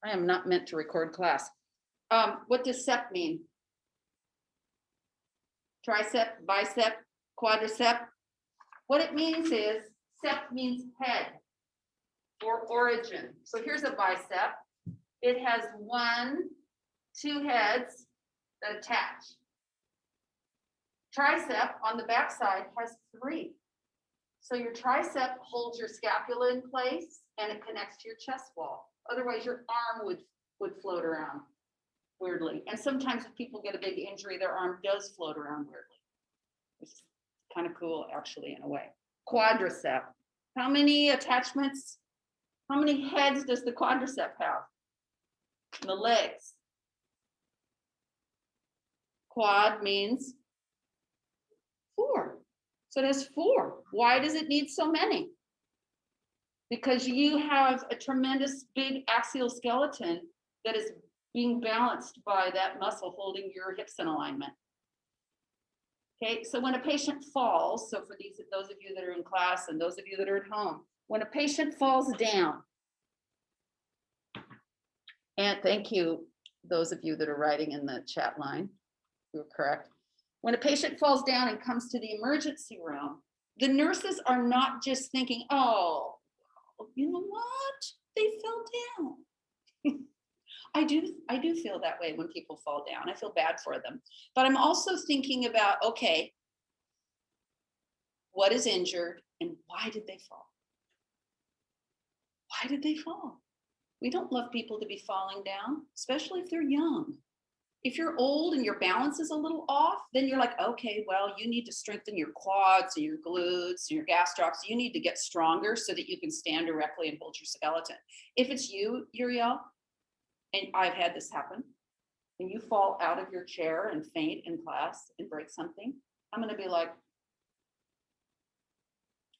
I am not meant to record class. What does sep mean? Tricep, bicep, quadricep. What it means is sep means head or origin. So here's a bicep. It has 1, 2 heads that attach. Tricep on the backside has 3. So your tricep holds your scapula in place and it connects to your chest wall. Otherwise, your arm would float around weirdly. And sometimes if people get a big injury, their arm does float around weirdly. It's kind of cool, actually, in a way. Quadricep. How many attachments? How many heads does the quadricep have? The legs. Quad means 4. So it has 4. Why does it need so many? Because you have a tremendous big axial skeleton that is being balanced by that muscle holding your hips in alignment. Okay, so when a patient falls, so for those of you that are in class and those of you that are at home, when a patient falls down, and thank you, those of you that are writing in the chat line, you were correct. When a patient falls down and comes to the emergency room, the nurses are not just thinking, oh, you know what? They fell down. I do feel that way when people fall down. I feel bad for them. But I'm also thinking about, okay, what is injured and why did they fall? Why did they fall? We don't love people to be falling down, especially if they're young. If you're old and your balance is a little off, then you're like, okay, well, you need to strengthen your quads and your glutes and your gastrocs. You need to get stronger so that you can stand directly and hold your skeleton. If it's you, Uriel, and I've had this happen, and you fall out of your chair and faint in class and break something, I'm going to be like,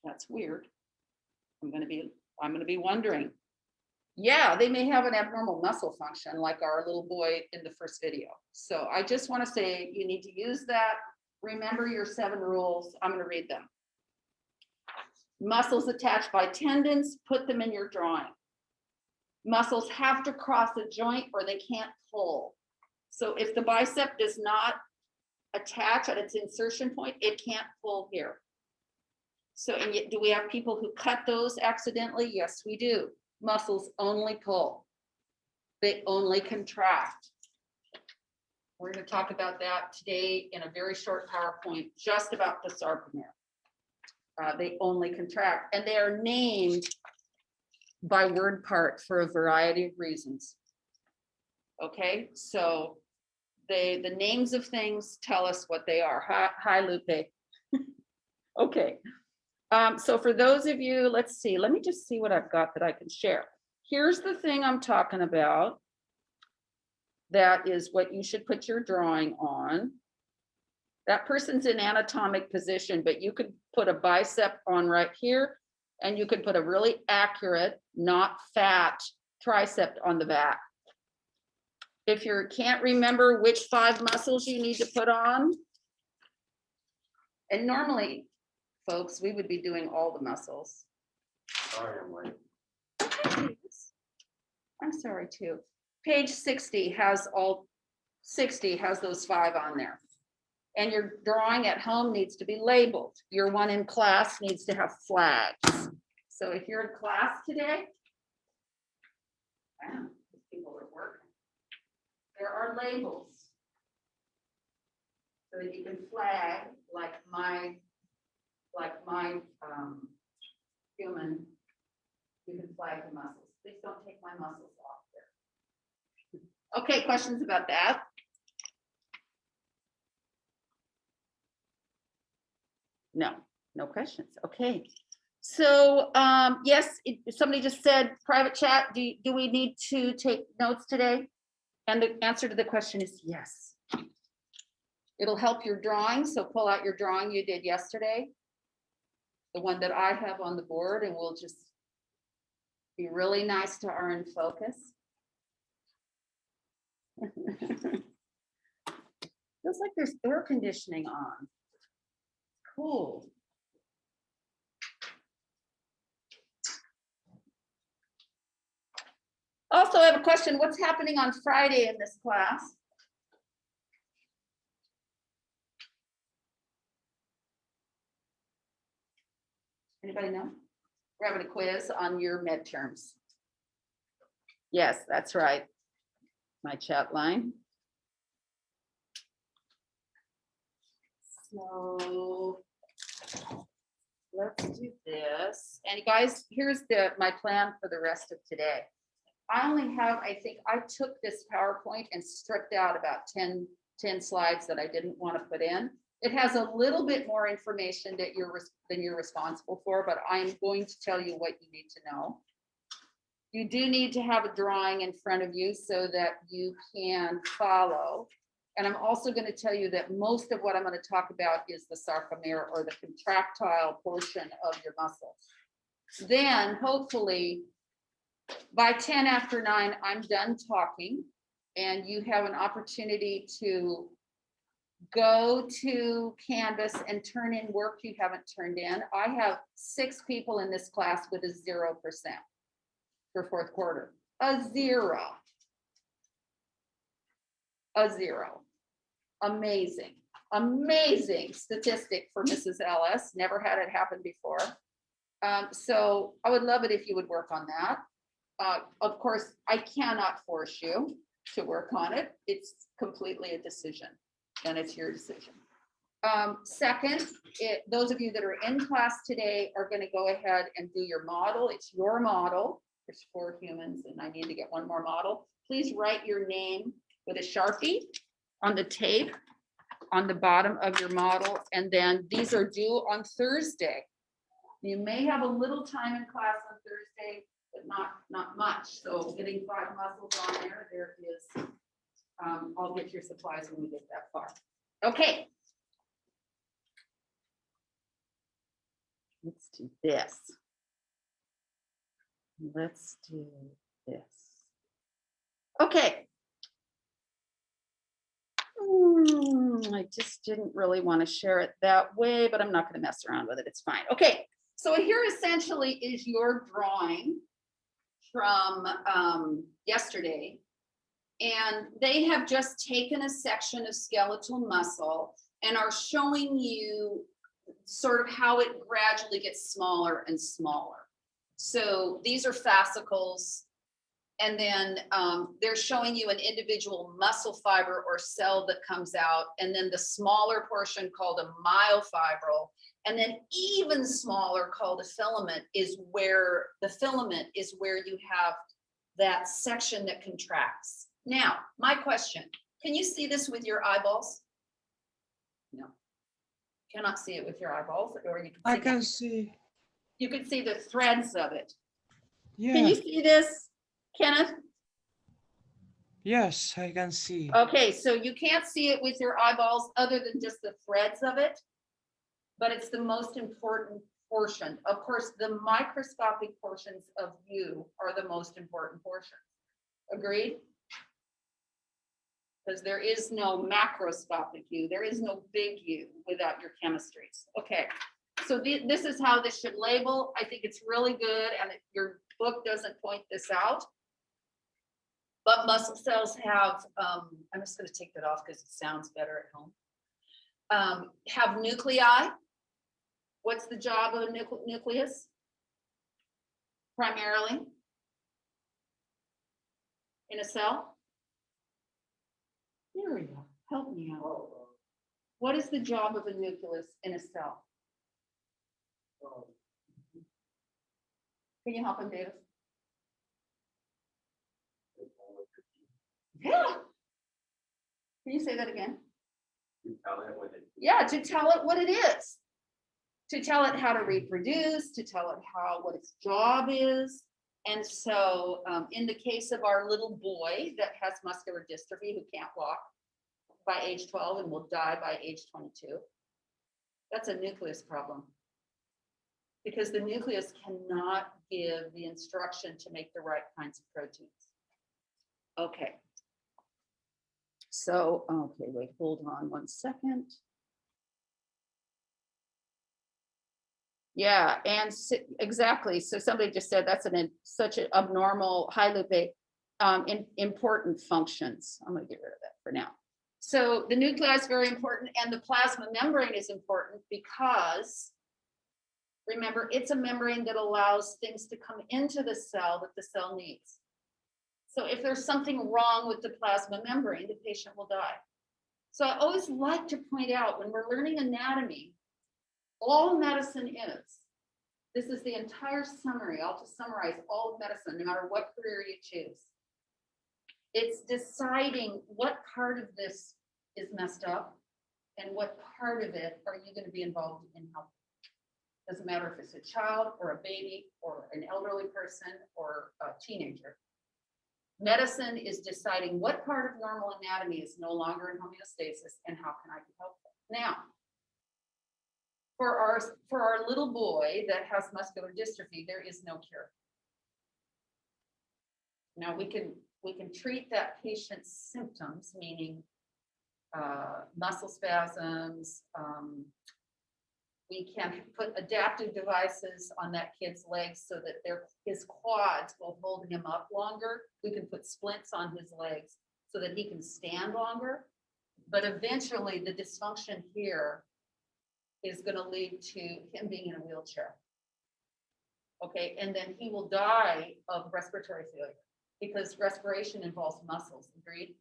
that's weird. I'm going to be wondering. Yeah, they may have an abnormal muscle function like our little boy in the first video. So I just want to say you need to use that. Remember your 7 rules. I'm going to read them. Muscles attached by tendons, put them in your drawing. Muscles have to cross a joint or they can't pull. So if the bicep does not attach at its insertion point, it can't pull here. So, and yet, do we have people who cut those accidentally? Yes, we do. Muscles only pull. They only contract. We're going to talk about that today in a very short PowerPoint, just about the sarcomere. They only contract, and they are named by word part for a variety of reasons. Okay, so the names of things tell us what they are. Hi, Lupe. Okay. So for those of you, let's see, let me just see what I've got that I can share. Here's the thing I'm talking about. That is what you should put your drawing on. That person's in anatomic position, but you could put a bicep on right here, and you could put a really accurate, not fat tricep on the back. If you can't remember which 5 muscles you need to put on, and normally, folks, we would be doing all the muscles. Sorry, I'm late. Okay, I'm sorry too. Page 60 has those 5 on there. And your drawing at home needs to be labeled. Your one in class needs to have flags. So if you're in class today, wow, these people are working. There are labels so that you can flag like my human, you can flag the muscles. Please don't take my muscles off there. Okay, questions about that? No questions. Okay. So yes, somebody just said private chat, do we need to take notes today? And the answer to the question is yes. It'll help your drawing, so pull out your drawing you did yesterday, the one that I have on the board, and we'll just be really nice to our in focus. Feels like there's air conditioning on. Cool. Also, I have a question. What's happening on Friday in this class? Anybody know? We're having a quiz on your midterms. Yes, that's right. My chat line. So let's do this. And you guys, here's my plan for the rest of today. I only have, I think I took this PowerPoint and stripped out about 10 slides that I didn't want to put in. It has a little bit more information that you're responsible for, but I'm going to tell you what you need to know. You do need to have a drawing in front of you so that you can follow. And I'm also going to tell you that most of what I'm going to talk about is the sarcomere, or the contractile portion of your muscles. Then hopefully by 10 after 9, I'm done talking and you have an opportunity to go to Canvas and turn in work you haven't turned in. I have 6 people in this class with a 0% for 4th quarter. A 0. A 0. Amazing, amazing statistic for Mrs. Ellis. Never had it happen before. So I would love it if you would work on that. Of course, I cannot force you to work on it. It's completely a decision, and it's your decision. Second, those of you that are in class today are going to go ahead and do your model. It's your model. There's 4 humans, and I need to get 1 more model. Please write your name with a Sharpie on the tape on the bottom of your model, and then these are due on Thursday. You may have a little time in class on Thursday, but not much. So getting 5 muscles on there is, I'll get your supplies when we get that far. Okay. Let's do this. Let's do this. Okay. I just didn't really want to share it that way, but I'm not going to mess around with it. It's fine. Okay. So here essentially is your drawing from yesterday. And they have just taken a section of skeletal muscle and are showing you sort of how it gradually gets smaller and smaller. So these are fascicles. And then they're showing you an individual muscle fiber or cell that comes out, and then the smaller portion called a myofibril, and then even smaller called a filament is where you have that section that contracts. Now, my question, can you see this with your eyeballs? No, cannot see it with your eyeballs, or you can see I can see. You can see the threads of it. Yeah. Can you see this, Kenneth? Yes, I can see. Okay, so you can't see it with your eyeballs other than just the threads of it, but it's the most important portion. Of course, the microscopic portions of you are the most important portion. Agreed? Because there is no macroscopic you, there is no big you without your chemistries. Okay, so this is how this should label. I think it's really good, and your book doesn't point this out. But muscle cells have, I'm just going to take that off because it sounds better at home. Have nuclei. What's the job of a nucleus? Primarily in a cell. There we go. Help me out. What is the job of a nucleus in a cell? Can you help him, David? Yeah. Can you say that again? Yeah, to tell it what it is. To tell it how to reproduce, to tell it what its job is. And so in the case of our little boy that has muscular dystrophy, who can't walk by age 12 and will die by age 22, that's a nucleus problem. Because the nucleus cannot give the instruction to make the right kinds of proteins. Okay. So, okay, wait, hold on 1 second. Yeah, and exactly. So somebody just said that's such an abnormal, hi Lupe. important functions. I'm gonna get rid of that for now. So the nuclei is very important, and the plasma membrane is important because remember, it's a membrane that allows things to come into the cell that the cell needs. So if there's something wrong with the plasma membrane, the patient will die. So I always like to point out when we're learning anatomy, all medicine is, this is the entire summary. I'll just summarize all of medicine, no matter what career you choose. It's deciding what part of this is messed up and what part of it are you going to be involved in helping. Doesn't matter if it's a child or a baby or an elderly person or a teenager. Medicine is deciding what part of normal anatomy is no longer in homeostasis and how can I be helpful. Now, for our little boy that has muscular dystrophy, there is no cure. Now we can treat that patient's symptoms, meaning muscle spasms. We can put adaptive devices on that kid's legs so that his quads will hold him up longer. We can put splints on his legs so that he can stand longer. But eventually the dysfunction here is going to lead to him being in a wheelchair. Okay, and then he will die of respiratory failure because respiration involves muscles, agreed?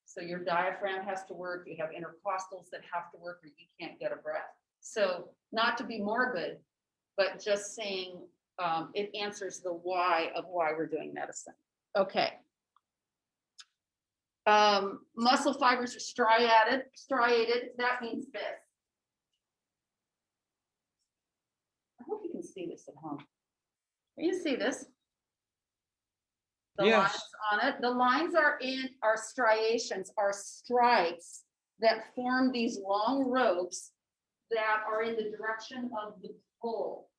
So your diaphragm has to work, you have intercostals that have to work or you can't get a breath. So not to be morbid, but just saying it answers the why of why we're doing medicine. Okay. Muscle fibers are striated. That means this. I hope you can see this at home. Can you see this? The Yes. lines on it. The lines are striations, are stripes that form these long ropes that are in the direction of the pull.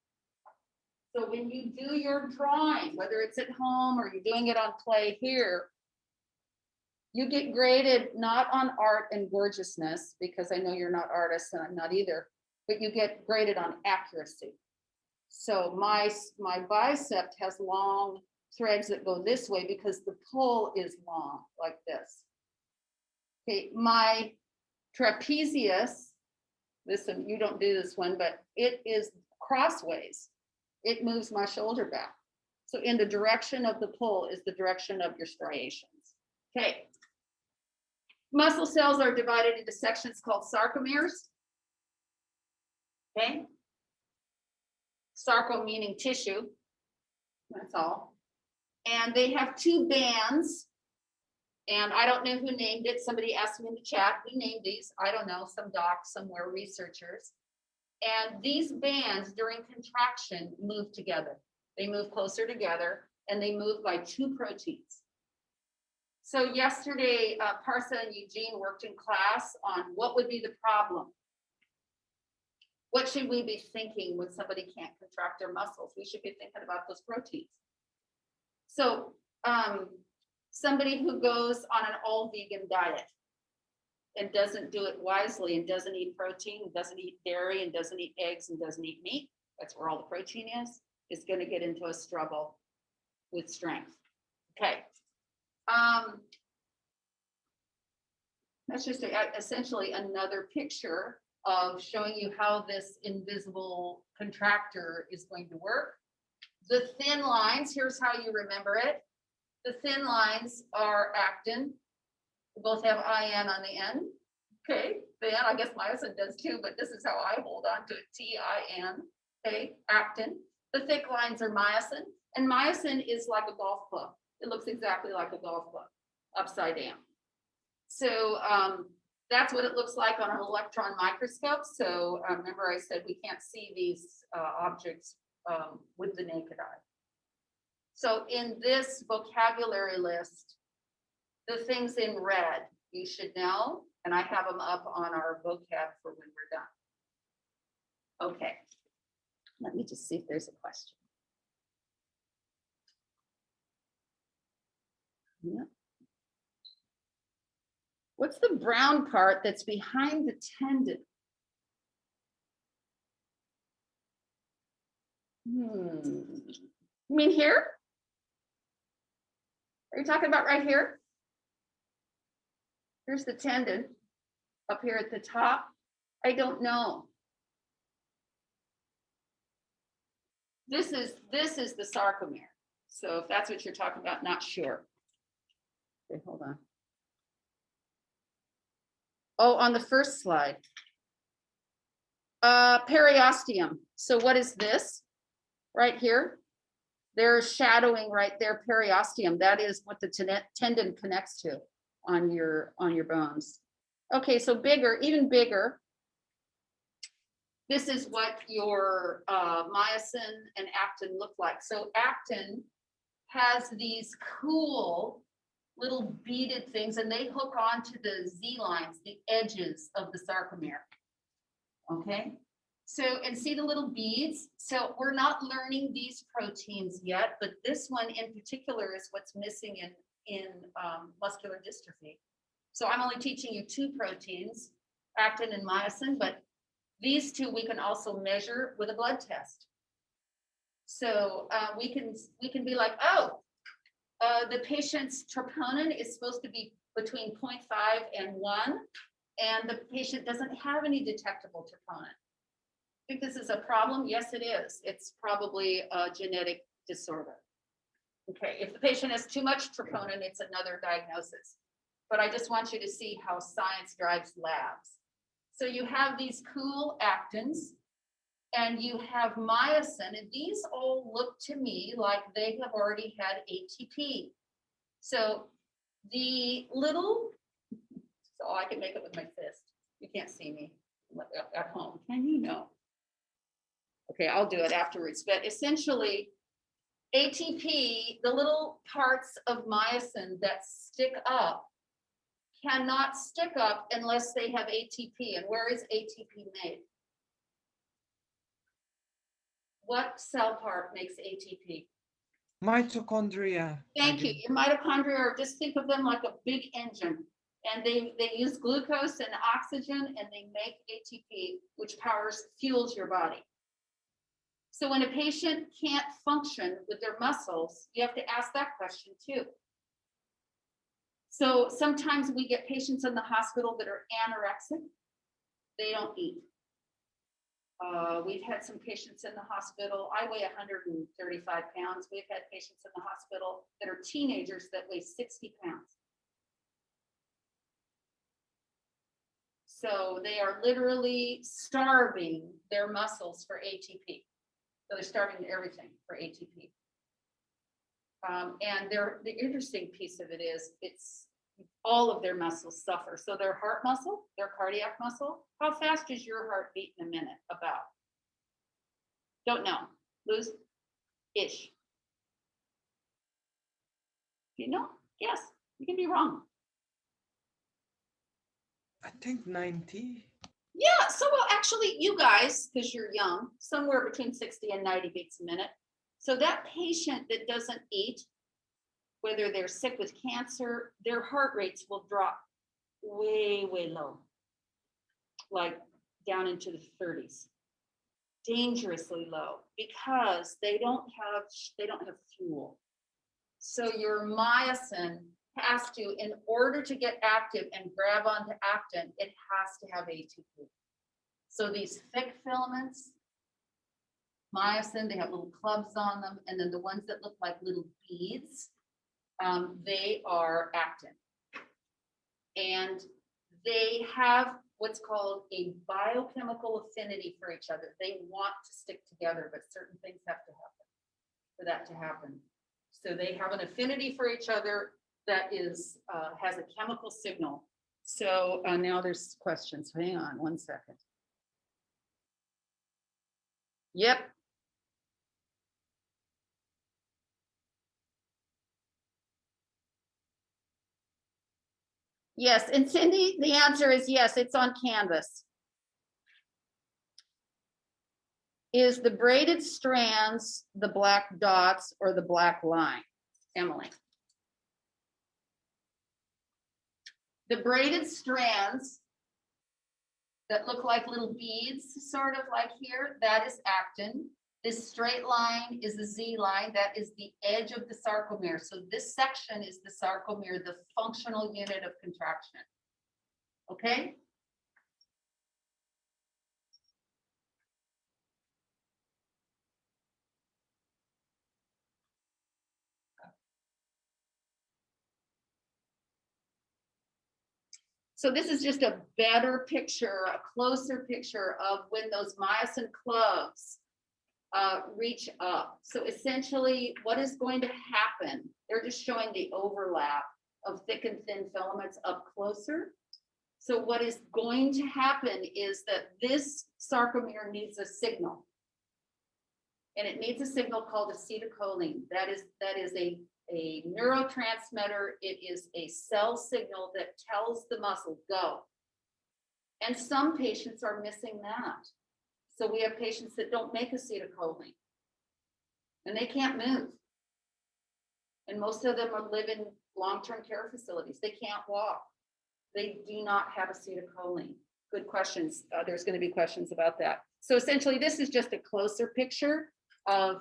So when you do your drawing, whether it's at home or you're doing it on clay here, you get graded not on art and gorgeousness, because I know you're not artists and I'm not either, but you get graded on accuracy. So my bicep has long threads that go this way because the pull is long like this. Okay, my trapezius, listen, you don't do this one, but it is crossways. It moves my shoulder back. So in the direction of the pull is the direction of your striations. Okay. Muscle cells are divided into sections called sarcomeres. Okay. Sarco meaning tissue. That's all. And they have two bands. And I don't know who named it. Somebody asked me in the chat, who named these? I don't know, some doc somewhere, researchers. And these bands during contraction move together. They move closer together and they move by two proteins. So yesterday, Parsa and Eugene worked in class on what would be the problem. What should we be thinking when somebody can't contract their muscles? We should be thinking about those proteins. So somebody who goes on an all vegan diet and doesn't do it wisely and doesn't eat protein, doesn't eat dairy and doesn't eat eggs and doesn't eat meat, that's where all the protein is going to get into a struggle with strength. Okay. That's just essentially another picture of showing you how this invisible contractor is going to work. The thin lines, here's how you remember it. The thin lines are actin. They both have IN on the end. Okay, then I guess myosin does too, but this is how I hold on to it, TIN. Okay, actin. The thick lines are myosin, and myosin is like a golf club. It looks exactly like a golf club, upside down. So that's what it looks like on an electron microscope. So remember I said we can't see these objects with the naked eye. So in this vocabulary list, the things in red you should know, and I have them up on our vocab for when we're done. Okay, let me just see if there's a question. Yeah. What's the brown part that's behind the tendon? You mean here? Are you talking about right here? Here's the tendon up here at the top. I don't know. This is the sarcomere. So if that's what you're talking about, not sure. Okay, hold on. Oh, on the first slide. Periosteum. So what is this? Right here? There's shadowing right there, periosteum. That is what the tendon connects to on your bones. Okay, so bigger, even bigger. This is what your myosin and actin look like. So actin has these cool little beaded things, and they hook onto the Z lines, the edges of the sarcomere. Okay, so and see the little beads. So we're not learning these proteins yet, but this one in particular is what's missing in muscular dystrophy. So I'm only teaching you two proteins, actin and myosin, but these two we can also measure with a blood test. So we can be like, oh, the patient's troponin is supposed to be between 0.5 and 1, and the patient doesn't have any detectable troponin. I think this is a problem. Yes, it is. It's probably a genetic disorder. Okay, if the patient has too much troponin, it's another diagnosis. But I just want you to see how science drives labs. So you have these cool actins, and you have myosin, and these all look to me like they have already had ATP. So the little, so I can make it with my fist. You can't see me at home, can you? No. Okay, I'll do it afterwards. But essentially, ATP, the little parts of myosin that stick up, cannot stick up unless they have ATP. And where is ATP made? What cell part makes ATP? Mitochondria. Thank you. again. Your mitochondria are, just think of them like a big engine. And they use glucose and oxygen, and they make ATP, which fuels your body. So when a patient can't function with their muscles, you have to ask that question too. So sometimes we get patients in the hospital that are anorexic. They don't eat. We've had some patients in the hospital. I weigh 135 pounds. We've had patients in the hospital that are teenagers that weigh 60 pounds. So they are literally starving their muscles for ATP. So they're starving everything for ATP. And the interesting piece of it is it's all of their muscles suffer. So their heart muscle, their cardiac muscle, how fast is your heart beat in a minute? About? Don't know. Lose? Ish. You know? Yes, you can be wrong. I think 90. Yeah, so well, actually, you guys, because you're young, somewhere between 60 and 90 beats a minute. So that patient that doesn't eat, whether they're sick with cancer, their heart rates will drop way, way low, like down into the 30s, dangerously low, because they don't have fuel. So your myosin has to, in order to get active and grab onto actin, it has to have ATP. So these thick filaments, myosin, they have little clubs on them, and then the ones that look like little beads, they are actin. And they have what's called a biochemical affinity for each other. They want to stick together, but certain things have to happen for that to happen. So they have an affinity for each other that is has a chemical signal. So now there's questions. Hang on one second. Yep. Yes, and Cindy, the answer is yes, it's on Canvas. Is the braided strands the black dots or the black line? Emily. The braided strands that look like little beads, sort of like here, that is actin. This straight line is the Z line. That is the edge of the sarcomere. So this section is the sarcomere, the functional unit of contraction. Okay? So this is just a better picture, a closer picture of when those myosin clubs reach up. So essentially what is going to happen, they're just showing the overlap of thick and thin filaments up closer. So what is going to happen is that this sarcomere needs a signal. And it needs a signal called acetylcholine. That is a neurotransmitter. It is a cell signal that tells the muscle go. And some patients are missing that. So we have patients that don't make acetylcholine and they can't move. And most of them are live in long-term care facilities. They can't walk. They do not have acetylcholine. Good questions. There's going to be questions about that. So essentially, this is just a closer picture of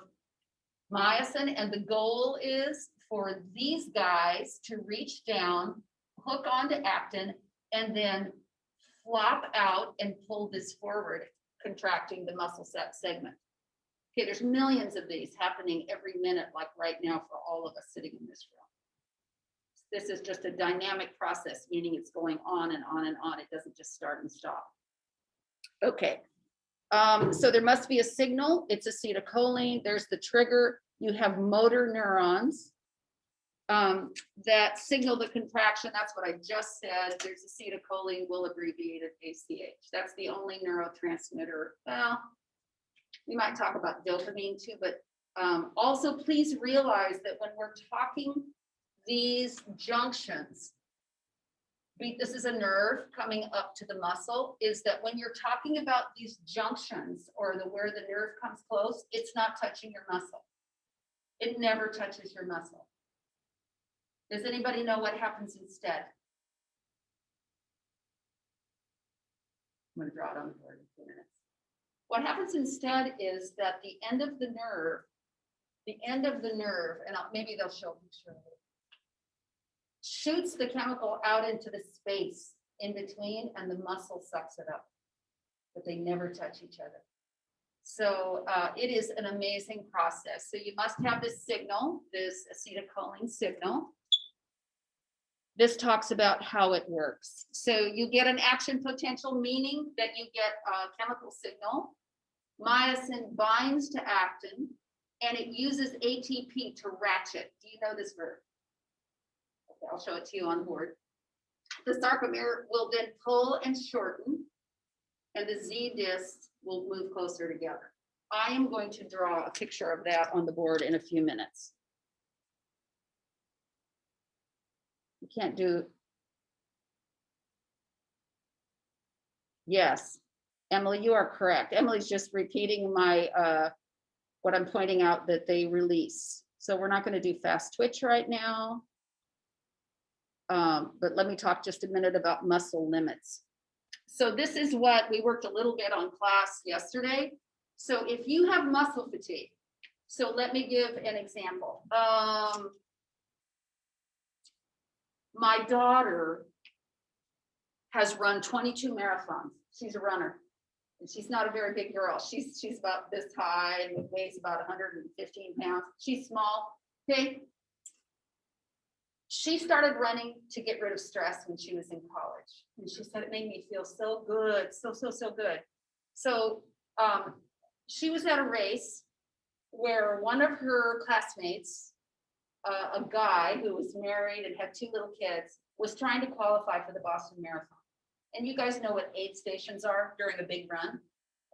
myosin, and the goal is for these guys to reach down, hook onto actin, and then flop out and pull this forward, contracting the muscle segment. Okay, there's millions of these happening every minute, like right now for all of us sitting in this room. This is just a dynamic process, meaning it's going on and on and on. It doesn't just start and stop. Okay, so there must be a signal. It's acetylcholine. There's the trigger. You have motor neurons that signal the contraction. That's what I just said. There's acetylcholine, we'll abbreviate it ACH. That's the only neurotransmitter. Well, we might talk about dopamine too, but also please realize that when we're talking these junctions, this is a nerve coming up to the muscle, is that when you're talking about these junctions or where the nerve comes close, it's not touching your muscle. It never touches your muscle. Does anybody know what happens instead? I'm going to draw it on the board in 2 minutes. What happens instead is that the end of the nerve, and maybe they'll show a picture of it, shoots the chemical out into the space in between, and the muscle sucks it up, but they never touch each other. So it is an amazing process. So you must have this signal, this acetylcholine signal. This talks about how it works. So you get an action potential, meaning that you get a chemical signal. Myosin binds to actin, and it uses ATP to ratchet. Do you know this verb? Okay, I'll show it to you on the board. The sarcomere will then pull and shorten, and the Z discs will move closer together. I am going to draw a picture of that on the board in a few minutes. You can't do. Yes, Emily, you are correct. Emily's just repeating my what I'm pointing out that they release. So we're not going to do fast twitch right now. But let me talk just a minute about muscle limits. So this is what we worked a little bit on class yesterday. So if you have muscle fatigue, so let me give an example. My daughter has run 22 marathons. She's a runner, and she's not a very big girl. She's about this high and weighs about 115 pounds. She's small. Okay. She started running to get rid of stress when she was in college. And she said, it made me feel so good, so good. So she was at a race where one of her classmates, a guy who was married and had 2 little kids, was trying to qualify for the Boston Marathon. And you guys know what aid stations are during a big run.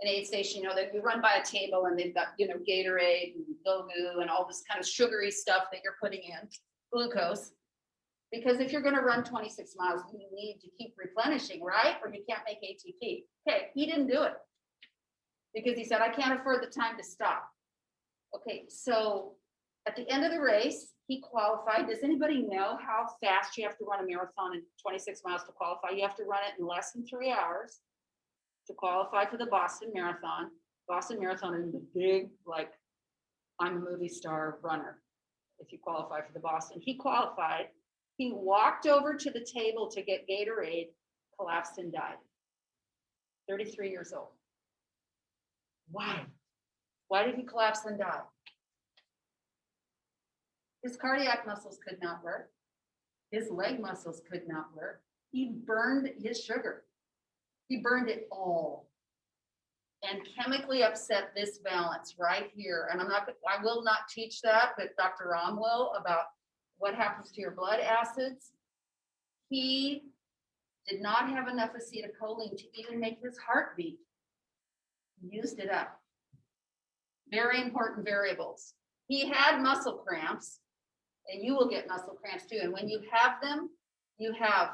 An aid station, you run by a table and they've got, Gatorade and Go-Goo and all this kind of sugary stuff that you're putting in, glucose. Because if you're going to run 26 miles, you need to keep replenishing, right? Or you can't make ATP. Okay, he didn't do it because he said, I can't afford the time to stop. Okay, so at the end of the race, he qualified. Does anybody know how fast you have to run a marathon in 26 miles to qualify? You have to run it in less than 3 hours to qualify for the Boston Marathon. Boston Marathon is the big, like, I'm a movie star runner. If you qualify for the Boston, he qualified. He walked over to the table to get Gatorade, collapsed and died. 33 years old. Why? Why did he collapse and die? His cardiac muscles could not work. His leg muscles could not work. He burned his sugar. He burned it all and chemically upset this balance right here. And I will not teach that, but Dr. Ram will, about what happens to your blood acids. He did not have enough acetylcholine to even make his heart beat. He used it up. Very important variables. He had muscle cramps, and you will get muscle cramps too. And when you have them, you have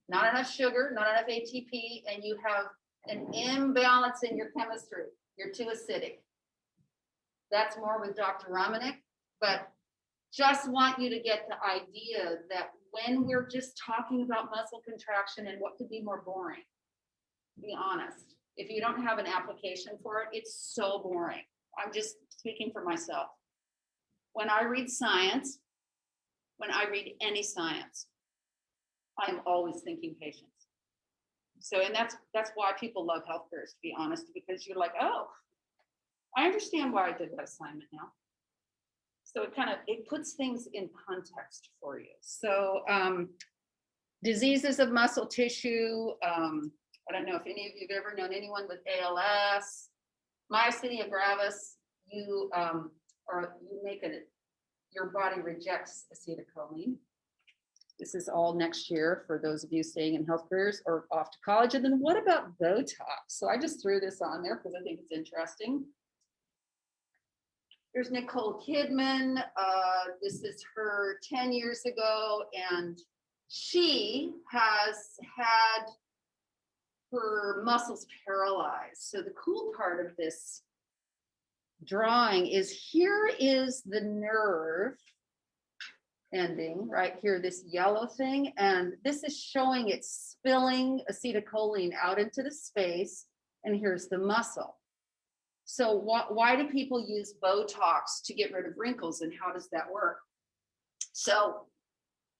not enough sugar, not enough ATP, and you have an imbalance in your chemistry. You're too acidic. That's more with Dr. Romanek, but just want you to get the idea that when we're just talking about muscle contraction and what could be more boring, be honest. If you don't have an application for it, it's so boring. I'm just speaking for myself. When I read science, when I read any science, I'm always thinking patients. So, and that's why people love health fairs, to be honest, because you're like, oh, I understand why I did that assignment now. So it puts things in context for you. So diseases of muscle tissue. I don't know if any of you have ever known anyone with ALS, myasthenia gravis. You make it, your body rejects acetylcholine. This is all next year for those of you staying in health careers or off to college. And then what about Botox? So I just threw this on there because I think it's interesting. There's Nicole Kidman. This is her 10 years ago, and she has had her muscles paralyzed. So the cool part of this drawing is here is the nerve ending right here, this yellow thing, and this is showing it spilling acetylcholine out into the space, and here's the muscle. So why do people use Botox to get rid of wrinkles, and how does that work? So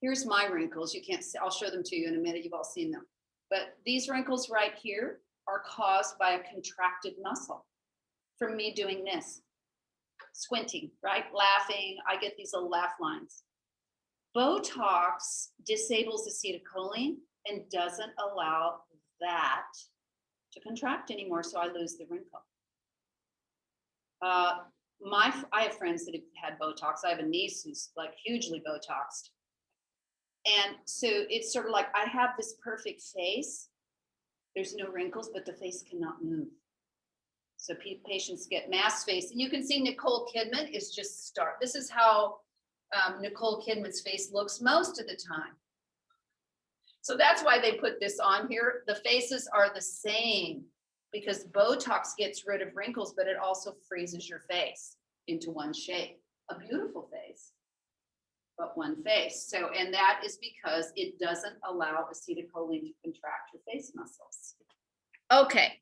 here's my wrinkles. You can't see, I'll show them to you in a minute. You've all seen them. But these wrinkles right here are caused by a contracted muscle from me doing this, squinting, right? Laughing. I get these little laugh lines. Botox disables acetylcholine and doesn't allow that to contract anymore, so I lose the wrinkle. I have friends that have had Botox. I have a niece who's like hugely Botoxed. And so it's sort of like, I have this perfect face. There's no wrinkles, but the face cannot move. So patients get mask face. And you can see Nicole Kidman is just stark. This is how Nicole Kidman's face looks most of the time. So that's why they put this on here. The faces are the same because Botox gets rid of wrinkles, but it also freezes your face into one shape. A beautiful face, but one face. So, and that is because it doesn't allow acetylcholine to contract your face muscles. Okay.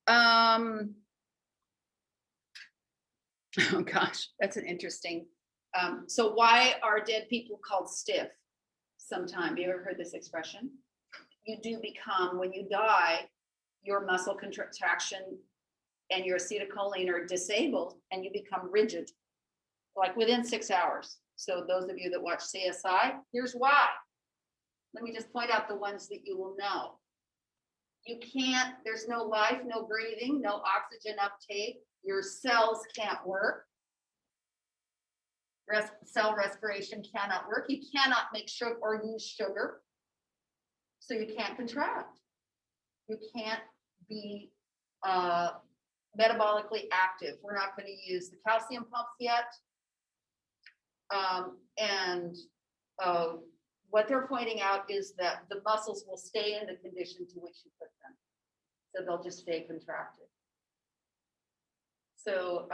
Oh gosh, that's an interesting. So why are dead people called stiff? Sometime, you ever heard this expression? You do become, when you die, your muscle contraction and your acetylcholine are disabled and you become rigid, like within 6 hours. So those of you that watch CSI, here's why. Let me just point out the ones that you will know. You can't, there's no life, no breathing, no oxygen uptake. Your cells can't work. Cell respiration cannot work. You cannot make sugar or use sugar. So you can't contract. You can't be metabolically active. We're not going to use the calcium pumps yet. What they're pointing out is that the muscles will stay in the condition to which you put them. So they'll just stay contracted. So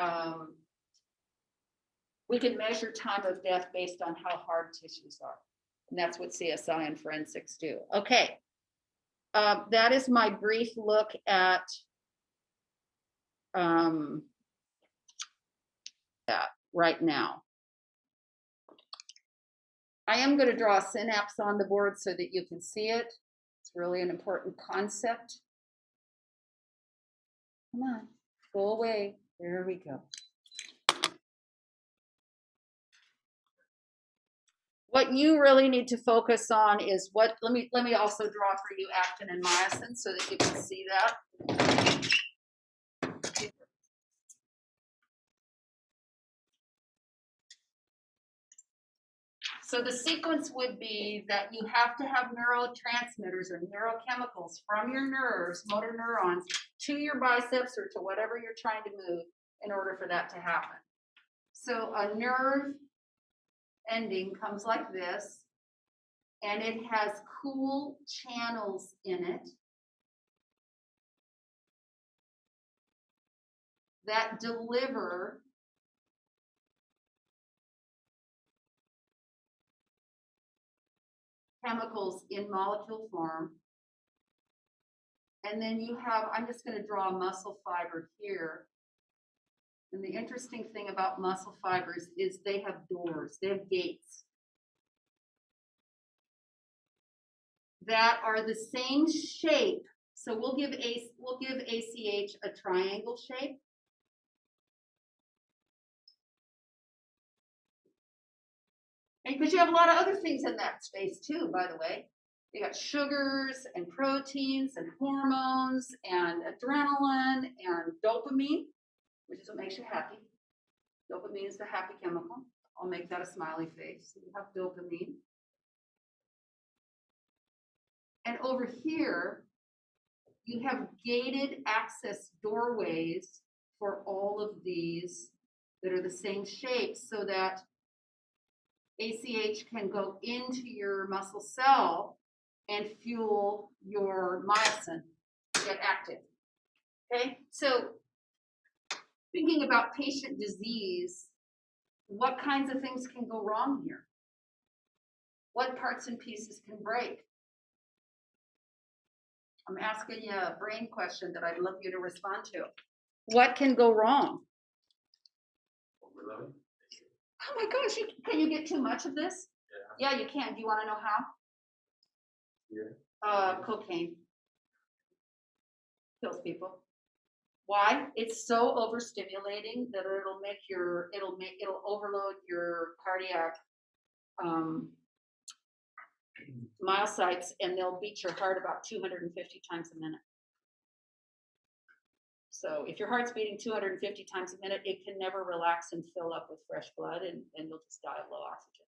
we can measure time of death based on how hard tissues are. And that's what CSI and forensics do. Okay. That is my brief look at that right now. I am going to draw a synapse on the board so that you can see it. It's really an important concept. Come on, go away. There we go. What you really need to focus on is what, let me also draw for you actin and myosin so that you can see that. So the sequence would be that you have to have neurotransmitters or neurochemicals from your nerves, motor neurons, to your biceps or to whatever you're trying to move in order for that to happen. So a nerve ending comes like this, and it has cool channels in it that deliver chemicals in molecule form. And then you have, I'm just going to draw a muscle fiber here. And the interesting thing about muscle fibers is they have doors, they have gates that are the same shape. So we'll give ACH a triangle shape. And because you have a lot of other things in that space too, by the way. You got sugars and proteins and hormones and adrenaline and dopamine, which is what makes you happy. Dopamine is the happy chemical. I'll make that a smiley face. So you have dopamine. And over here, you have gated access doorways for all of these that are the same shape so that ACH can go into your muscle cell and fuel your myosin to get active. Okay, so thinking about patient disease, what kinds of things can go wrong here? What parts and pieces can break? I'm asking you a brain question that I'd love you to respond to. What can go wrong? Overload? Oh my gosh, can you get too much of this? Yeah, you can. Do you want to know how? Yeah. Cocaine kills people. Why? It's so overstimulating that it'll overload your cardiac myocytes, and they'll beat your heart about 250 times a minute. So if your heart's beating 250 times a minute, it can never relax and fill up with fresh blood, and you'll just die of low oxygen.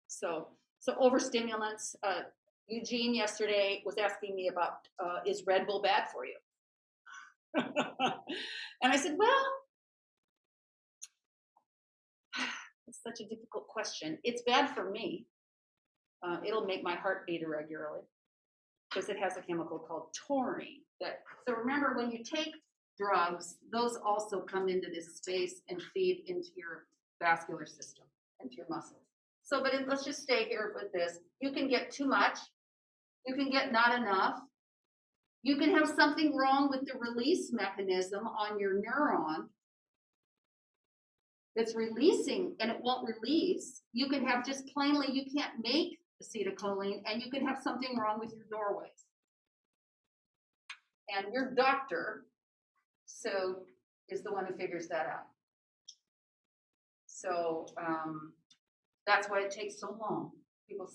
So overstimulants. Eugene yesterday was asking me about, is Red Bull bad for you? And I said, well, it's such a difficult question. It's bad for me. It'll make my heart beat irregularly because it has a chemical called taurine. So remember, when you take drugs, those also come into this space and feed into your vascular system, into your muscles. So, but let's just stay here with this. You can get too much. You can get not enough. You can have something wrong with the release mechanism on your neuron that's releasing and it won't release. You can have just plainly, you can't make acetylcholine, and you can have something wrong with your doorways. And your doctor, so, is the one who figures that out. So that's why it takes so long.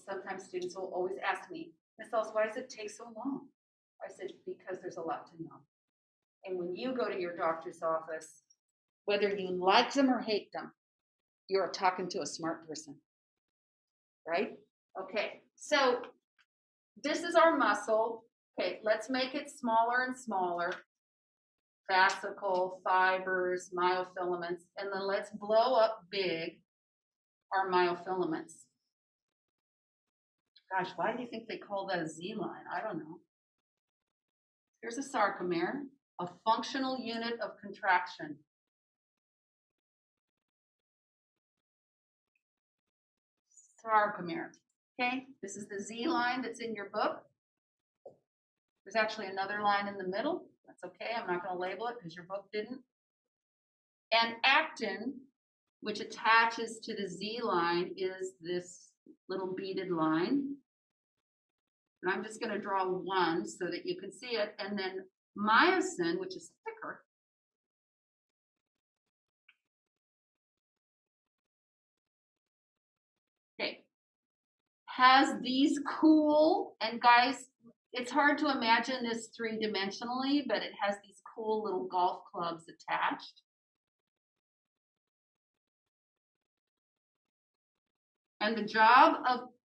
Sometimes students will always ask me, Ms. Ellis, why does it take so long? I said, because there's a lot to know. And when you go to your doctor's office, whether you like them or hate them, you're talking to a smart person, right? Okay, so this is our muscle. Okay, let's make it smaller and smaller. Fascicle, fibers, myofilaments, and then let's blow up big our myofilaments. Gosh, why do you think they call that a Z line? I don't know. Here's a sarcomere, a functional unit of contraction. Sarcomere. Okay, this is the Z line that's in your book. There's actually another line in the middle. That's okay, I'm not gonna label it because your book didn't. And actin, which attaches to the Z line, is this little beaded line. And I'm just gonna draw one so that you can see it. And then myosin, which is thicker, okay, has these cool, and guys, it's hard to imagine this three-dimensionally, but it has these cool little golf clubs attached. And the job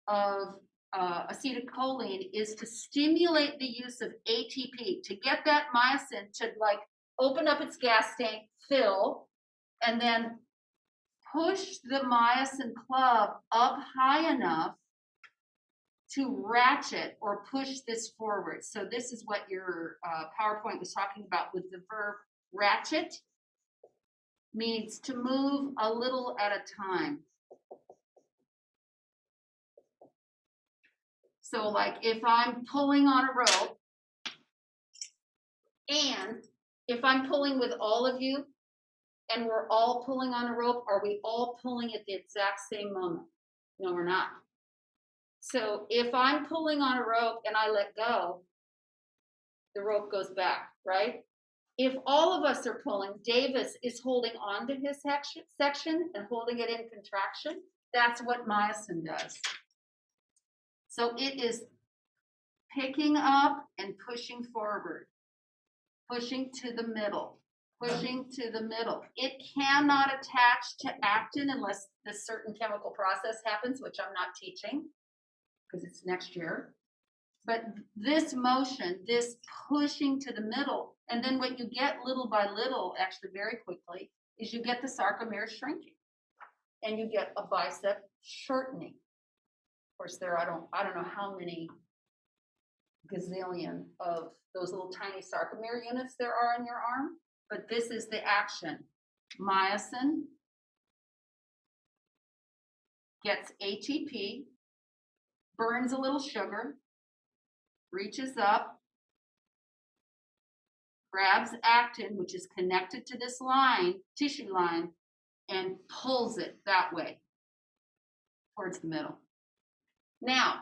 of acetylcholine is to stimulate the use of ATP, to get that myosin to like open up its gas tank, fill, and then push the myosin club up high enough to ratchet or push this forward. So this is what your PowerPoint was talking about with the verb ratchet, means to move a little at a time. So like if I'm pulling on a rope, and if I'm pulling with all of you and we're all pulling on a rope, are we all pulling at the exact same moment? No, we're not. So if I'm pulling on a rope and I let go, the rope goes back, right? If all of us are pulling, Davis is holding on to his section and holding it in contraction. That's what myosin does. So it is picking up and pushing forward, pushing to the middle, pushing to the middle. It cannot attach to actin unless this certain chemical process happens, which I'm not teaching because it's next year. But this motion, this pushing to the middle, and then what you get little by little, actually very quickly, is you get the sarcomere shrinking and you get a bicep shortening. Of course, there I don't know how many gazillion of those little tiny sarcomere units there are in your arm, but this is the action. Myosin gets ATP, burns a little sugar, reaches up, grabs actin, which is connected to this line, tissue line, and pulls it that way towards the middle. Now,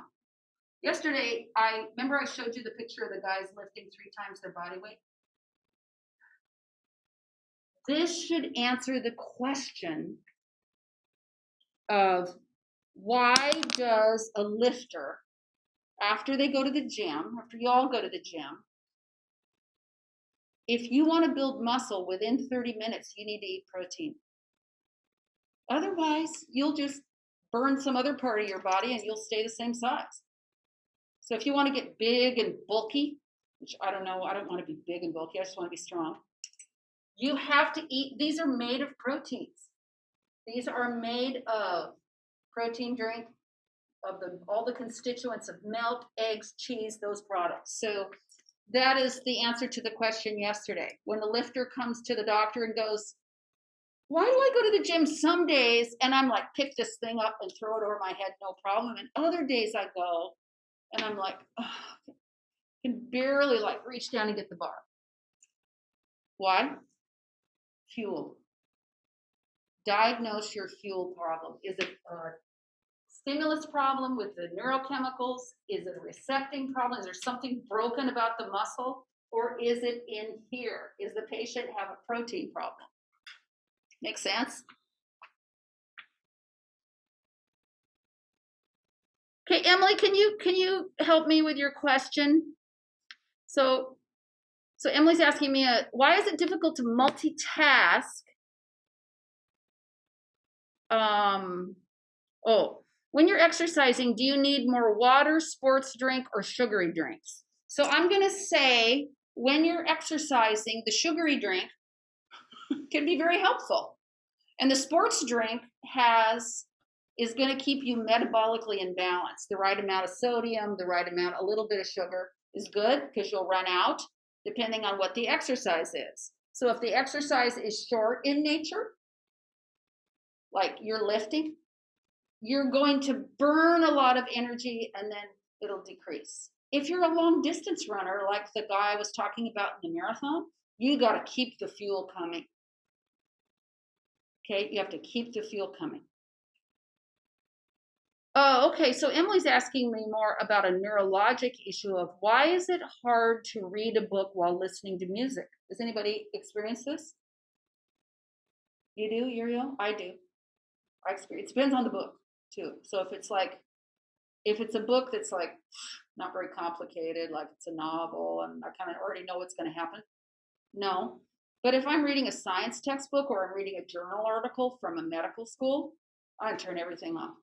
yesterday, I showed you the picture of the guys lifting 3 times their body weight. This should answer the question of why does a lifter, after they go to the gym, after you all go to the gym, if you want to build muscle within 30 minutes, you need to eat protein. Otherwise, you'll just burn some other part of your body and you'll stay the same size. So if you want to get big and bulky, which I don't know, I don't want to be big and bulky, I just want to be strong. You have to eat, these are made of proteins. These are made of protein drink, of all the constituents of milk, eggs, cheese, those products. So that is the answer to the question yesterday. When the lifter comes to the doctor and goes, why do I go to the gym some days and I'm like, pick this thing up and throw it over my head, no problem. And other days I go and I'm like, oh, I can barely like reach down and get the bar. Why? Fuel. Diagnose your fuel problem. Is it a stimulus problem with the neurochemicals? Is it a recepting problem? Is there something broken about the muscle? Or is it in here? Is the patient have a protein problem? Make sense? Okay, Emily, can you help me with your question? So Emily's asking me, why is it difficult to multitask? When you're exercising, do you need more water, sports drink, or sugary drinks? So I'm gonna say, when you're exercising, the sugary drink can be very helpful. And the sports drink is gonna keep you metabolically in balance. The right amount of sodium, the right amount, a little bit of sugar is good because you'll run out depending on what the exercise is. So if the exercise is short in nature, like you're lifting, you're going to burn a lot of energy and then it'll decrease. if you're a long distance runner, like the guy I was talking about in the marathon, you got to keep the fuel coming. Okay, you have to keep the fuel coming. Oh, okay. So Emily's asking me more about a neurologic issue of why is it hard to read a book while listening to music? Does anybody experience this? You do, Uriel? I do. I experience. It depends on the book too. So if it's a book that's like not very complicated, like it's a novel, and I kind of already know what's going to happen, no. But if I'm reading a science textbook or I'm reading a journal article from a medical school, I turn everything off.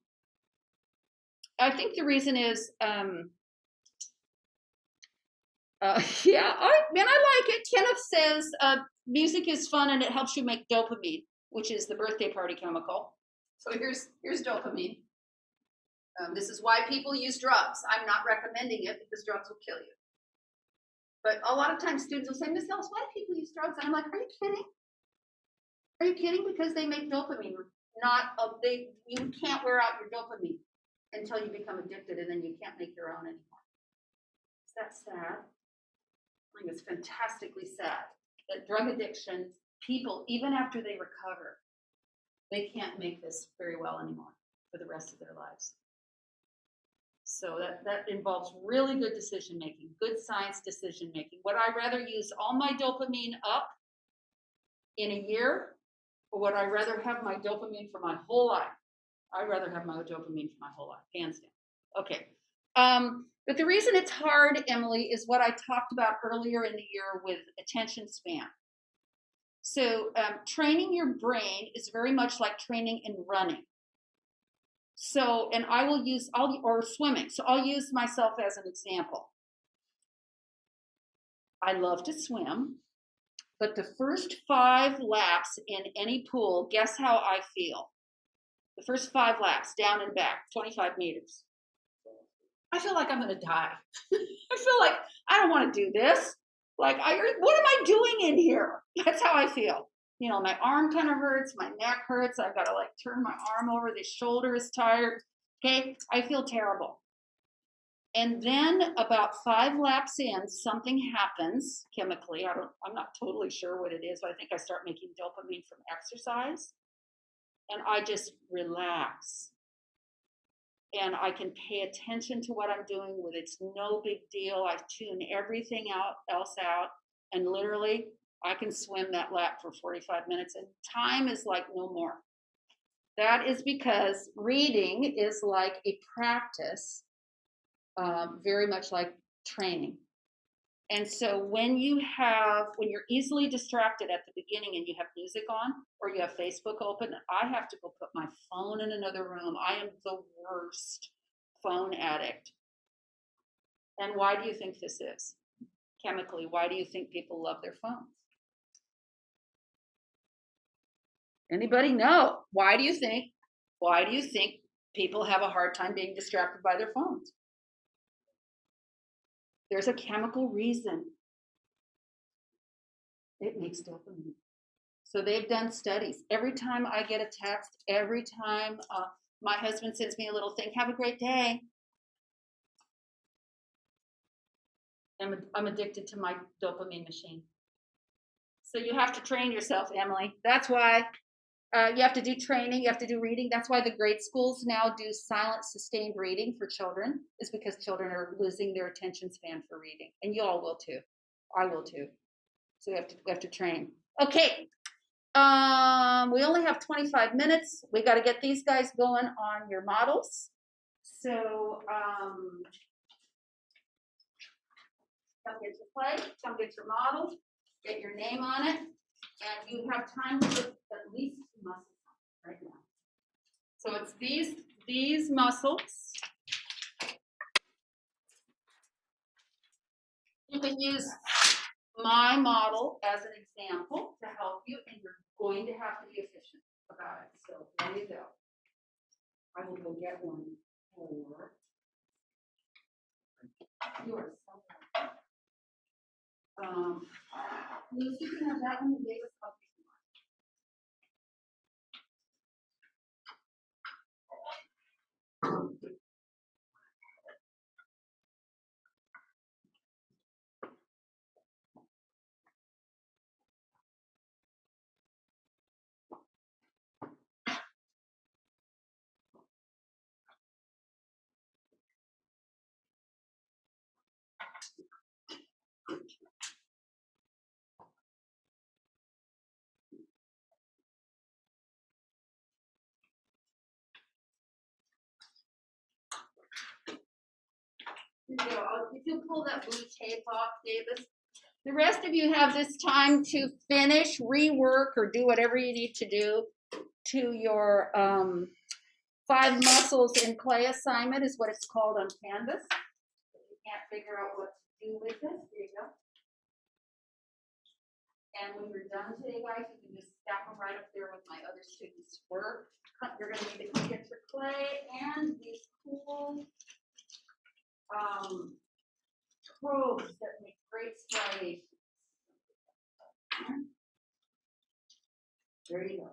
I think the reason is, yeah, I like it. Kenneth says music is fun and it helps you make dopamine, which is the birthday party chemical. So here's dopamine. This is why people use drugs. I'm not recommending it because drugs will kill you. But a lot of times students will say, Miss Ellis, why do people use drugs? And I'm like, are you kidding? Are you kidding? Because they make dopamine. You can't wear out your dopamine until you become addicted, and then you can't make your own anymore. Is that sad? I think it's fantastically sad that drug addiction, people, even after they recover, they can't make this very well anymore for the rest of their lives. So that involves really good decision making, good science decision making. Would I rather use all my dopamine up in a year, or would I rather have my dopamine for my whole life? I'd rather have my dopamine for my whole life, hands down. Okay. But the reason it's hard, Emily, is what I talked about earlier in the year with attention span. So training your brain is very much like training in running. So, and or swimming. So I'll use myself as an example. I love to swim, but the first 5 laps in any pool, guess how I feel? The first 5 laps, down and back, 25 meters. I feel like I'm going to die. I feel like I don't want to do this. Like, what am I doing in here? That's how I feel. You know, my arm kind of hurts, my neck hurts. I've got to like turn my arm over. The shoulder is tired. Okay, I feel terrible. And then about 5 laps in, something happens chemically. I'm not totally sure what it is, but I think I start making dopamine from exercise. And I just relax. And I can pay attention to what I'm doing with it's no big deal. I tune everything else out. And literally, I can swim that lap for 45 minutes. And time is like no more. That is because reading is like a practice, very much like training. And so when you're easily distracted at the beginning and you have music on or you have Facebook open, I have to go put my phone in another room. I am the worst phone addict. And why do you think this is? Chemically, why do you think people love their phones? Anybody know? Why do you think people have a hard time being distracted by their phones? There's a chemical reason. It makes dopamine. So they've done studies. Every time I get a text, every time my husband sends me a little thing, have a great day. I'm addicted to my dopamine machine. So you have to train yourself, Emily. That's why you have to do training. You have to do reading. That's why the grade schools now do silent, sustained reading for children, is because children are losing their attention span for reading. And you all will too. I will too. So we have to train. Okay. We only have 25 minutes. We got to get these guys going on your models. So come get your plate, come get your model, get your name on it, and you have time to put at least 2 muscles on right now. So it's these muscles. You can use my model as an example to help you, and you're going to have to be efficient about it. So there you go. I will go get one for you. Are so Lucy, you can have that one. And Davis, I'll take Here you go. If you pull that blue tape off, Davis. The rest of you have this time to finish, rework, or do whatever you need to do to your 5 muscles in clay assignment is what it's called on Canvas. If you can't figure out what to do with it, here you go. And when you're done today, guys, you can just stack them right up there with my other students' work. You're going to need to get your clay and these cool probes that make great striations. There you go.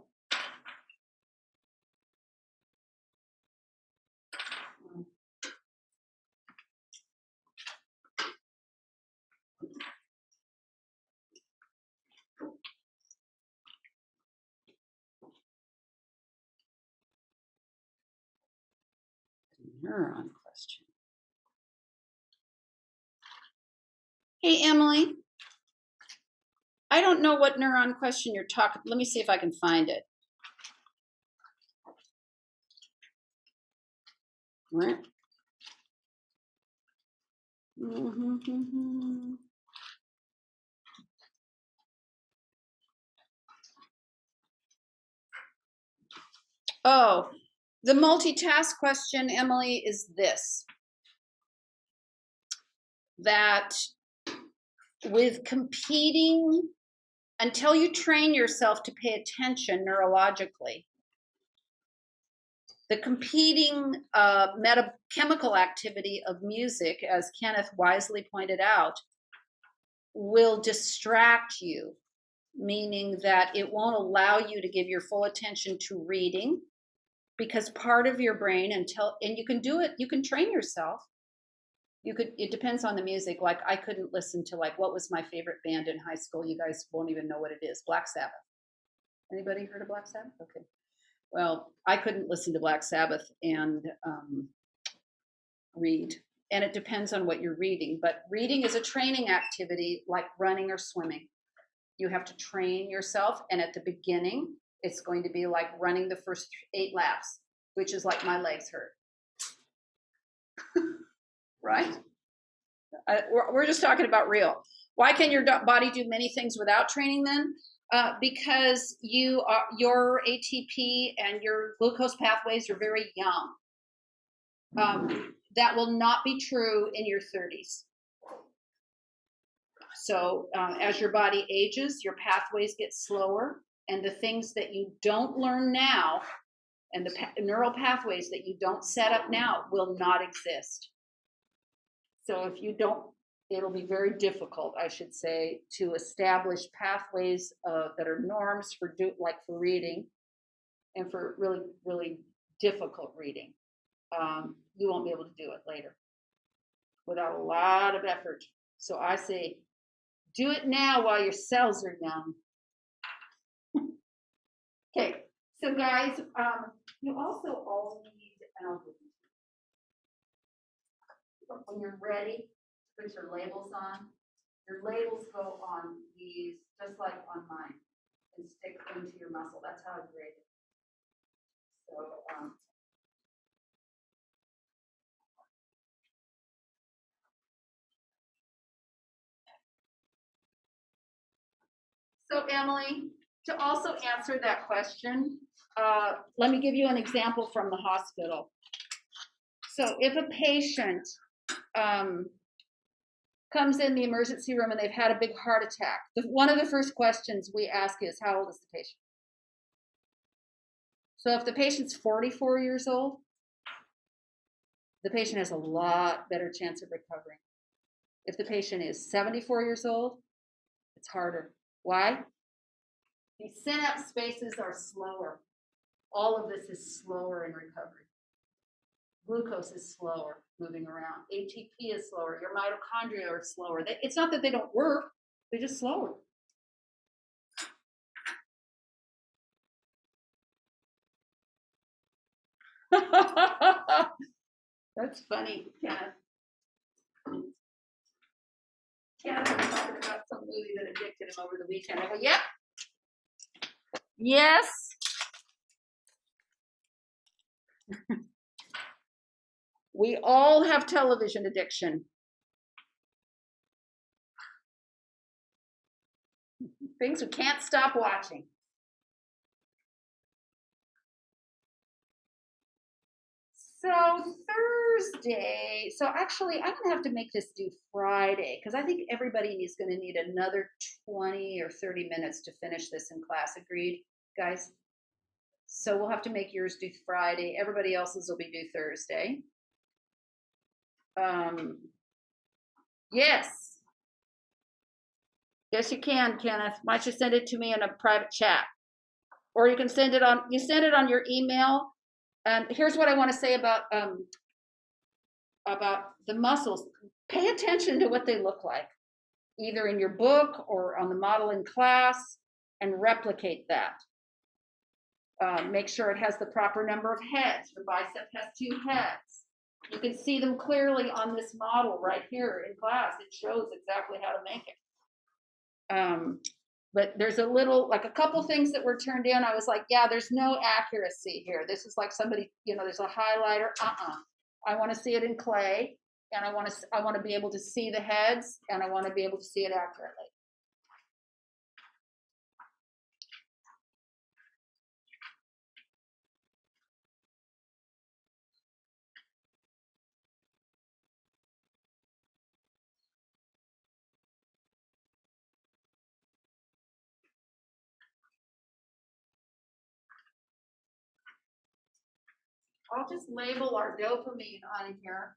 Neuron question. Hey, Emily. I don't know what neuron question you're talking. Let me see if I can find it. What? Oh, the multitask question, Emily, is this. That with competing, until you train yourself to pay attention neurologically, the competing chemical activity of music, as Kenneth wisely pointed out, will distract you, meaning that it won't allow you to give your full attention to reading, because part of your brain and you can do it, you can train yourself. It depends on the music. Like I couldn't listen to what was my favorite band in high school? You guys won't even know what it is. Black Sabbath. Anybody heard of Black Sabbath? Okay. Well, I couldn't listen to Black Sabbath and read. And it depends on what you're reading. But reading is a training activity like running or swimming. You have to train yourself. And at the beginning, it's going to be like running the first 8 laps, which is like my legs hurt. Right? We're just talking about real. Why can your body do many things without training then? Because your ATP and your glucose pathways are very young. That will not be true in your 30s. So as your body ages, your pathways get slower, and the things that you don't learn now and the neural pathways that you don't set up now will not exist. So if you don't, it'll be very difficult, I should say, to establish pathways that are norms for reading and for really, really difficult reading. You won't be able to do it later without a lot of effort. So I say, do it now while your cells are young. Okay, so guys, you also all need when you're ready, put your labels on. Your labels go on these, just like on mine, and stick into your muscle. That's how I grade it. So Emily, to also answer that question, let me give you an example from the hospital. So if a patient comes in the emergency room and they've had a big heart attack, one of the first questions we ask is, how old is the patient? So if the patient's 44 years old, the patient has a lot better chance of recovering. If the patient is 74 years old, it's harder. Why? The synapse spaces are slower. All of this is slower in recovery. Glucose is slower moving around. ATP is slower. Your mitochondria are slower. It's not that they don't work, they're just slower. That's funny, Kenneth. at him over the weekend. I go, yep. Yes. We all have television addiction. Things we can't stop watching. So Thursday, so actually I'm gonna have to make this due Friday because I think everybody is gonna need another 20 or 30 minutes to finish this in class. Agreed, guys? So we'll have to make yours due Friday. Everybody else's will be due Thursday. Yes. Yes, you can, Kenneth. Why don't you send it to me in a private chat? Or you can send it on, you send it on your email. And here's what I want to say about the mussels. Pay attention to what they look like, either in your book or on the model in class, and replicate that. Make sure it has the proper number of heads. The bicep has 2 heads. You can see them clearly on this model right here in class. It shows exactly how to make it. But there's a couple things that were turned in. I was like, yeah, there's no accuracy here. This is like somebody, there's a highlighter. I want to see it in clay, and I want to be able to see the heads, and I want to be able to see it accurately. I'll just label our dopamine on here.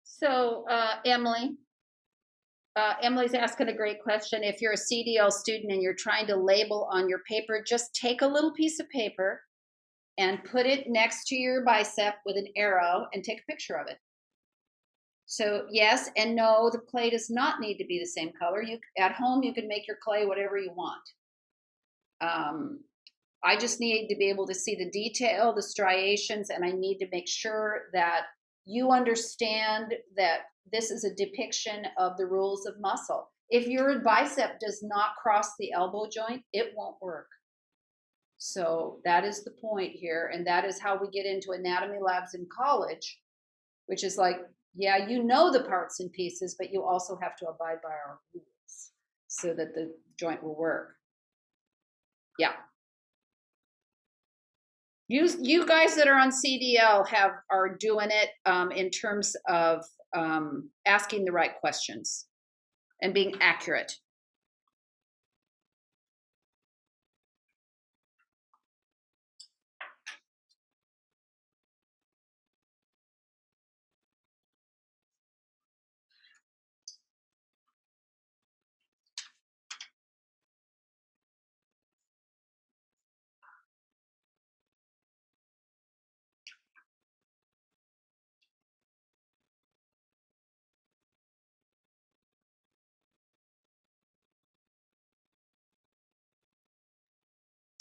So, Emily's asking a great question. If you're a CDL student and you're trying to label on your paper, just take a little piece of paper and put it next to your bicep with an arrow and take a picture of it. So yes and no, the clay does not need to be the same color. At home, you can make your clay whatever you want. I just need to be able to see the detail, the striations, and I need to make sure that you understand that this is a depiction of the rules of muscle. If your bicep does not cross the elbow joint, it won't work. So that is the point here, and that is how we get into anatomy labs in college, which is like, yeah, you know the parts and pieces, but you also have to abide by our rules so that the joint will work. Yeah. You guys that are on CDL are doing it in terms of asking the right questions and being accurate.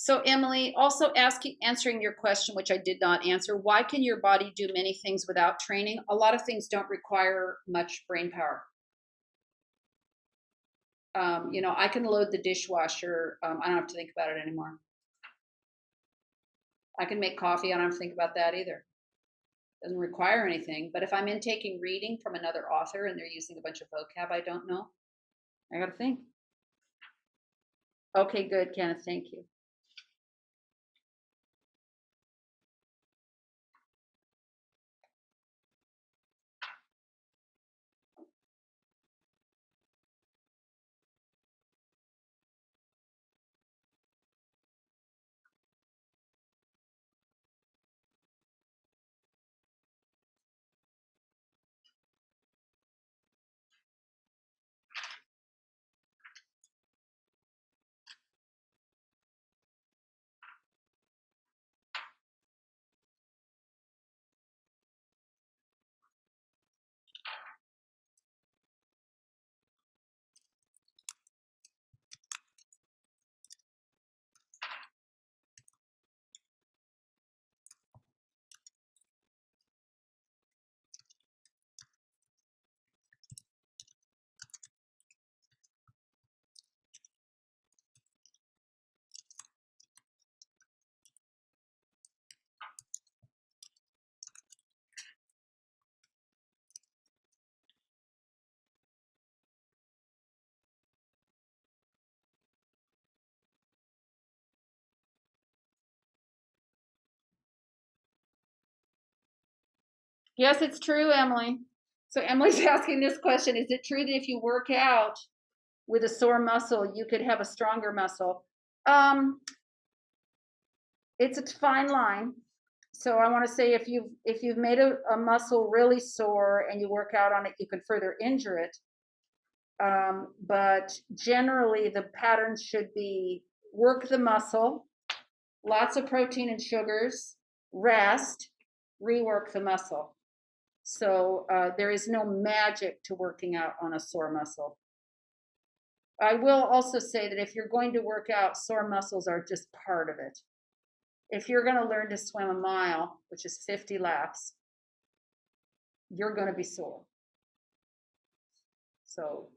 So Emily, also answering your question, which I did not answer, why can your body do many things without training? A lot of things don't require much brain power. You know, I can load the dishwasher. I don't have to think about it anymore. I can make coffee. I don't have to think about that either. Doesn't require anything. But if I'm intaking reading from another author and they're using a bunch of vocab I don't know, I got to think. Okay, good, Kenneth. Thank you. Yes, it's true, Emily. So Emily's asking this question, is it true that if you work out with a sore muscle, you could have a stronger muscle? It's a fine line. So I want to say if you've made a muscle really sore and you work out on it, you can further injure it. But generally the pattern should be work the muscle, lots of protein and sugars, rest, rework the muscle. So there is no magic to working out on a sore muscle. I will also say that if you're going to work out, sore muscles are just part of it. If you're going to learn to swim a mile, which is 50 laps, you're going to be sore. So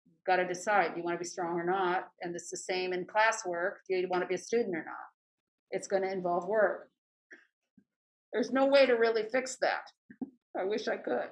you've got to decide, do you want to be strong or not? And it's the same in classwork. Do you want to be a student or not? It's going to involve work. There's no way to really fix that. I wish I could.